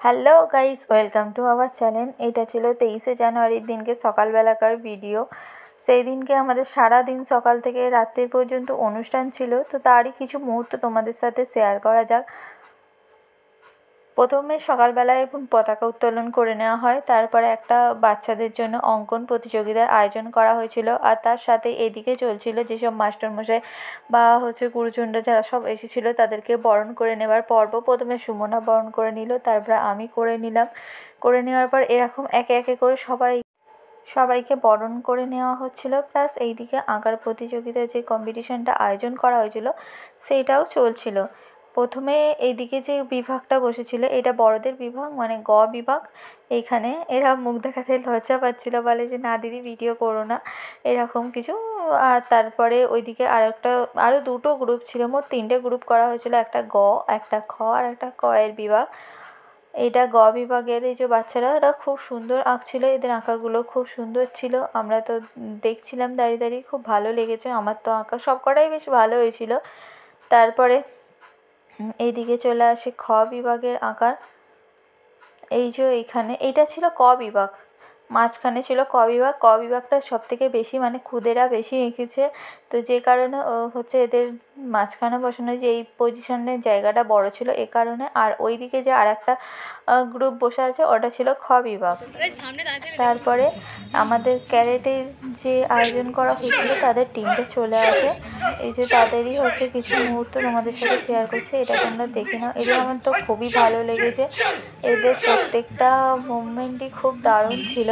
Hello guys, welcome to our channel. এটা ছিল 23শে জানুয়ারির দিনকে সকালবেলাকার ভিডিও। সেই দিনকে আমাদের সারা দিন সকাল থেকে রাত্রি পর্যন্ত অনুষ্ঠান ছিল, তো তারই কিছু মুহূর্ত তোমাদের সাথে শেয়ার করা যাক। প্রথমে সকালবেলায় পতাকা উত্তোলন করে নেওয়া হয়, তারপরে একটা বাচ্চাদের জন্য অঙ্কন প্রতিযোগিতার আয়োজন করা হয়েছিল। আর তার সাথে এদিকে চলছিল যেসব মাস্টারমশাই বা গুরুজনরা যারা সব এসেছিলো তাদেরকে বরণ করে নেওয়ার পর্ব। প্রথমে সুমনা বরণ করে নিল, তারপরে আমি করে নিলাম। করে নেওয়ার পর এরকম একে একে করে সবাইকে বরণ করে নেওয়া হচ্ছিল। প্লাস এইদিকে আঁকার প্রতিযোগিতার যে কম্পিটিশনটা আয়োজন করা হয়েছিল সেইটাও চলছিল। প্রথমে এইদিকে যে বিভাগটা বসেছিল এটা বড়দের বিভাগ, মানে গ বিভাগ। এইখানে এরা মুখ দেখাতে লজ্জা পাচ্ছিল, বলে যে না দিদি ভিডিও করো না, এরকম কিছু। আর তারপরে ওইদিকে আরও দুটো গ্রুপ ছিল, মোট 3টে গ্রুপ করা হয়েছিল, একটা গ, একটা খ আর একটা ক এর বিভাগ। এইটা গ বিভাগের এই যে বাচ্চারা, এরা খুব সুন্দর আঁকছিল, এদের আঁকাগুলো খুব সুন্দর ছিল। আমরা তো দেখছিলাম দাঁড়িয়ে দাঁড়িয়ে, খুব ভালো লেগেছে। আমার তো আঁকা সব কটাই বেশ ভালো হয়েছিল। তারপরে এইদিকে চলে আসে খ বিভাগের আঁকার। এই যে এইখানে এইটা ছিল ক বিভাগ, মাঝখানে ছিল ক বিভাগ। ক বিভাগটা সবথেকে বেশি, মানে খুদেরা বেশি এঁকেছে, তো যে কারণে এদের মাঝখানে বসানো যে এই পজিশনের জায়গাটা বড় ছিল এ কারণে। আর ওইদিকে যে আর একটা গ্রুপ বসে আছে ওটা ছিল খ বিভাগ। তারপরে আমাদের ক্যারেটের যে আয়োজন করা হয়েছিল তাদের টিমটা চলে আসে। এই যে তাদেরই কিছু মুহূর্ত তোমাদের সাথে শেয়ার করছে, এটা তোমরা দেখে নাও। এদের আমার তো খুবই ভালো লেগেছে, এদের প্রত্যেকটা মুভমেন্টই খুব দারুণ ছিল।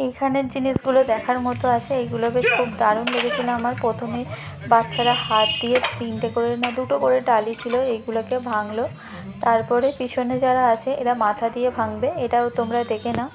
এইখানের জিনিসগুলো দেখার মতো আছে, এইগুলো বেশ খুব দারুণ লেগেছিলো আমার। প্রথমে বাচ্চারা হাত দিয়ে 3টে করে না 2টো করে ডালি ছিল, এইগুলোকে ভাঙলো। তারপরে পিছনে যারা আছে এরা মাথা দিয়ে ভাঙবে, এটাও তোমরা দেখে নাও।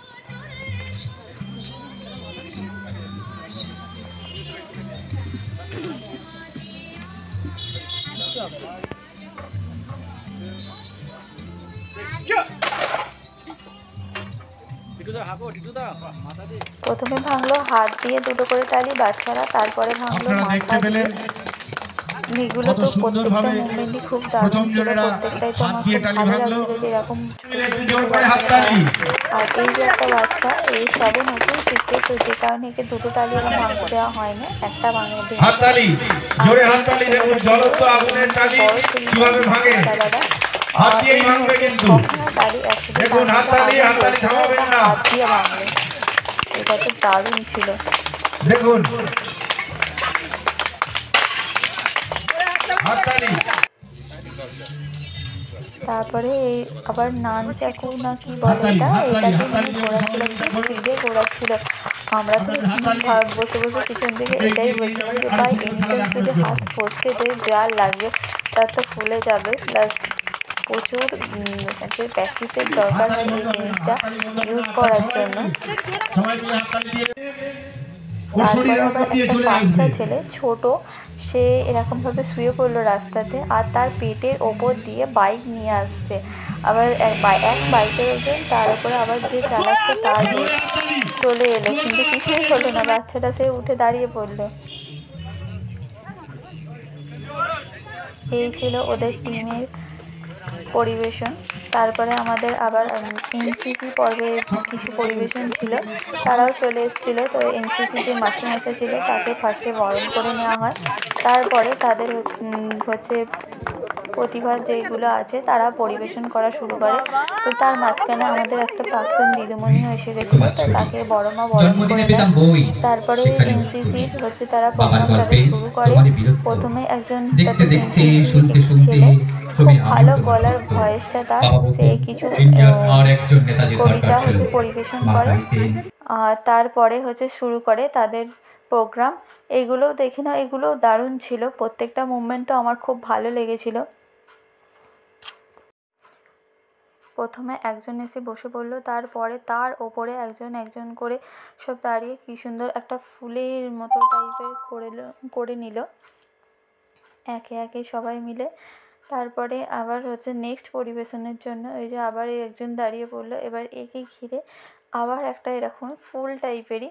প্রথমে ভাঙলো হাত দিয়ে 2টো করে টালি বাচ্চারা, তারপরে ভাঙলো মাথা দিয়ে। এগুলো তো প্রত্যেকটা মুভমেন্টই খুব দারুণ ছিল, প্রত্যেকটাই তো আমার খুব ভালো লাগছিল যে এরকম। আর এই যে একটা বাচ্চা, এই সবে নতুন শিখছে, তো যে কারণে একে 2টো টালি এবং ভাঙতে দেওয়া হয়নি, একটা ভাঙে হাত দিয়ে ভাঙবে, কিন্তু দেখুন হাত দিয়ে ভাঙবে, এটা তো দারুণ ছিল। দেখুন তারপরে এই আবার নান চাকু না কি বলে এটাকে নিয়ে ঘোরাচ্ছিল, স্পিডে ঘোরাচ্ছিল। আমরা তো বসে বসে পিছন থেকে এটাই বলছিলাম যে ভাই এনিটাইম যদি হাত ফসকে দেয় যা লাগবে, তার তো ফুলে যাবে। প্লাস প্রচুর প্র্যাকটিসের দরকার হয় এই জিনিসটা ইউজ করার জন্য। তারপরে আবার একটা বাচ্চা ছেলে ছোট, সে এরকমভাবে শুয়ে পড়লো রাস্তাতে, আর তার পেটের ওপর দিয়ে বাইক নিয়ে আসছে। আবার এক বাইকের ওজন, তার উপরে আবার যে চালাচ্ছে তার চলে এলো, কিন্তু কিছুই হলো না, বাচ্চাটা সে উঠে দাঁড়িয়ে পড়লো। এই ছিল ওদের টিমের পরিবেশন। তারপরে আমাদের আবার এনসিসি পর্বে কিছু পরিবেশন ছিল, তারাও চলে এসেছিলো। তো এনসিসি যে মাস্টারমশাই ছিল তাকে ফার্স্টে বরণ করে নেওয়া হয়, তারপরে তাদের প্রতিভা যেগুলো আছে তারা পরিবেশন করা শুরু করে। তো তার মাঝখানে আমাদের একটা প্রাক্তন দিদিমণিও এসে গেছিলো, তো তাকে বড় মা বরণ করে দেয়। তারপরে এনসিসির তারা প্রোগ্রাম তাদের শুরু করে। প্রথমে একজন ছেলে, খুব ভালো গলার ভয়েসটা তার, সে কিছু কবিতা পরিবেশন করে। আর তারপরে শুরু করে তাদের প্রোগ্রাম। এইগুলোও দেখি না, এগুলোও দারুণ ছিল, প্রত্যেকটা মুভমেন্ট তো আমার খুব ভালো লেগেছিল। প্রথমে একজন এসে বসে পড়লো, তারপরে তার ওপরে একজন একজন করে সব দাঁড়িয়ে কী সুন্দর একটা ফুলের মতো টাইপের করে নিল একে একে সবাই মিলে। তারপরে আবার নেক্সট পরিবেশনের জন্য এই যে আবার এই একজন দাঁড়িয়ে পড়লো, এবার একে ঘিরে আবার একটা এরকম ফুল টাইপেরই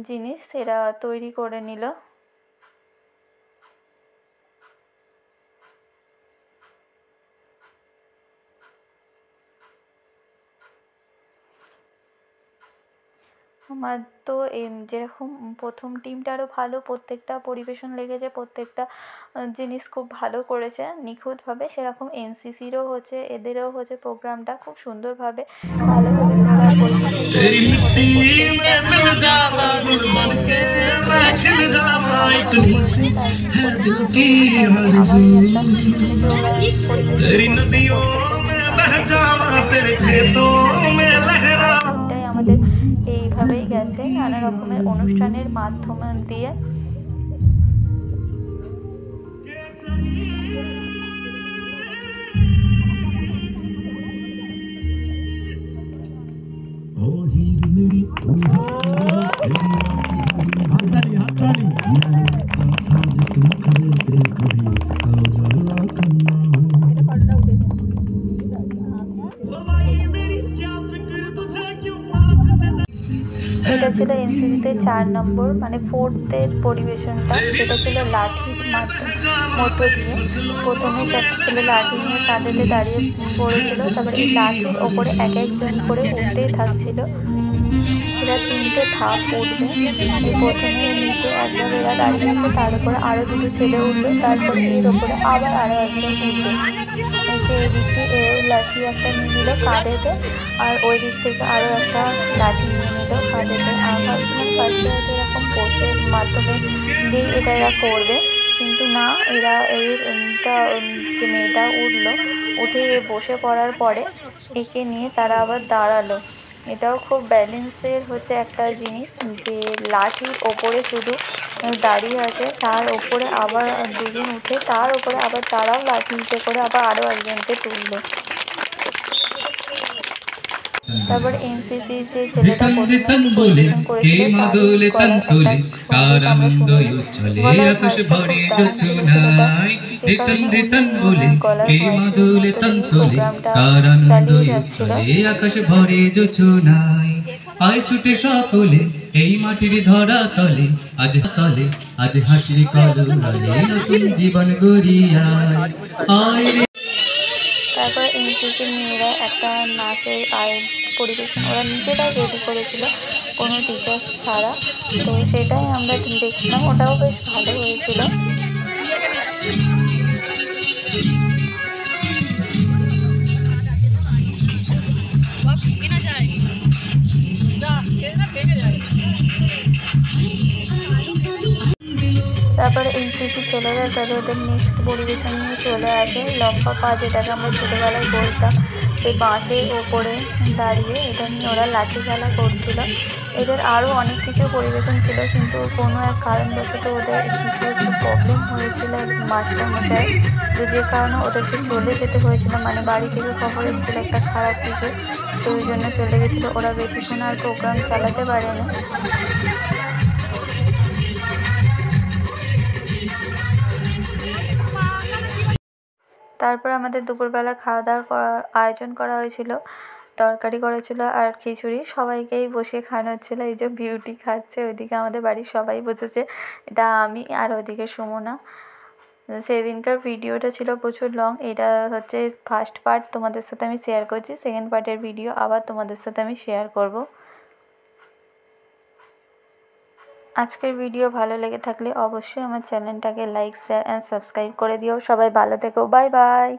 জিনিস এরা তৈরি করে নিল। আমার তো যেরকম প্রথম টিমটা আরও ভালো, প্রত্যেকটা পরিবেশন লেগেছে, প্রত্যেকটা জিনিস খুব ভালো করেছে নিখুঁতভাবে, সেরকম এনসিসিরও এদেরও প্রোগ্রামটা খুব সুন্দরভাবে ভালোভাবে তারা পরিবেশন করেছে। আমাদের এইভাবেই গেছে নানা রকমের অনুষ্ঠানের মাধ্যম দিয়ে। এটা ছিল এনসিসিতে 4 নম্বর মানে 4th পরিবেশনটা। এটা ছিল লাঠির মধ্য দিয়ে। প্রথমে 4টে ছেলে লাঠি নিয়ে কাঁধেতে দাঁড়িয়ে পড়েছিল, তারপরে এই লাঠির ওপরে এক একজন করে উঠতেই থাকছিল। এরা 3টে ধাপ উঠবে। এই প্রথমে নিচে একবার এরা দাঁড়িয়ে আছে, তার উপরে আরও 2টো ছেলে উঠবে, তারপরে এর ওপরে আবার আরও একজন উঠবে। এসে এই দিক দিয়ে এও লাঠি একটা নিয়ে নিল কাঁধেতে, আর ওই দিক থেকে আরও একটা লাঠি নিয়ে নিল কাঁধেতে। আর ভাবছিলাম ফার্স্টে হয়তো এরকম পোষের মাধ্যমে দিয়ে এটা এরা করবে, কিন্তু না, এরা যে মেয়েটা উঠলো, উঠে বসে পড়ার পরে একে নিয়ে তারা আবার দাঁড়ালো। এটাও খুব ব্যালেন্সের একটা জিনিস, যে লাঠির ওপরে শুধু দাঁড়িয়ে আছে, তার ওপরে আবার 2জন উঠে তার ওপরে আবার তারাও লাঠিতে করে আবার আরও একজনকে তুললো। তারপর এনসিসি যে ছেলেটা প্রথমে পরিবেশন করেছিল তার গলায় একটা সঙ্গীত আমরা শুনলাম। গলার ভয়েসটা খুব দারুণ ছিল ছেলেটা, যে কারণে উনি গলার ভয়েসের মধ্যে দিয়ে প্রোগ্রামটা চালিয়ে যাচ্ছিল। আকাশ ভরে যোছনায় আয় ছুটে সকলে এই মাটির ধরা তলে, আজ হাসির কলরবে নতুন জীবন গড়িয়ায় আয়। তারপর এনসিসির মেয়েরা একটা নাচের পরিবেশন ওরা নিজেরাই রেডি করেছিল, কোনো টিচার্স ছাড়া। তো সেটাই আমরা দেখছিলাম, ওটাও বেশ ভালো হয়েছিল। তারপরে এনসিসি ছেলেরা তাদের ওদের নেক্সট পরিবেশন নিয়ে চলে আসে। লম্বা পা, যেটাকে আমরা ছোটোবেলায় বলতাম, সেই বাঁশের ওপরে দাঁড়িয়ে এটা নিয়ে ওরা লাঠি খেলা করছিল। এদের আরও অনেক কিছু পরিবেশন ছিল, কিন্তু কোনো এক কারণবশত ওদের কিছু একটু প্রবলেম হয়েছিল মাস্টারমশাই, যে কারণে ওদেরকে চলে যেতে হয়েছিল, মানে বাড়ি থেকে খবর এসেছিল একটা খারাপ কিছু, তো ওই জন্য চলে গেছিলো। ওরা বেশিক্ষণ আর প্রোগ্রাম চালাতে পারেনি। তারপর আমাদের দুপুরবেলা খাওয়া দাওয়ার আয়োজন করা হয়েছিল, তরকারি করেছিল আর খিচুড়ি, সবাইকেই বসিয়ে খাওয়ানো হচ্ছিলো। এই যে বিউটি খাচ্ছে, ওইদিকে আমাদের বাড়ির সবাই বসেছে, এটা আমি, আর ওইদিকে সুমনা। সেদিনকার ভিডিওটা ছিল প্রচুর লং, এটা ফার্স্ট পার্ট তোমাদের সাথে আমি শেয়ার করছি, সেকেন্ড পার্টের ভিডিও আবার তোমাদের সাথে আমি শেয়ার করব। আজকের ভিডিও ভালো লেগে থাকলে অবশ্যই আমার চ্যানেলটাকে লাইক, শেয়ার অ্যান্ড সাবস্ক্রাইব করে দিও। সবাই ভালো থেকো, বাই বাই।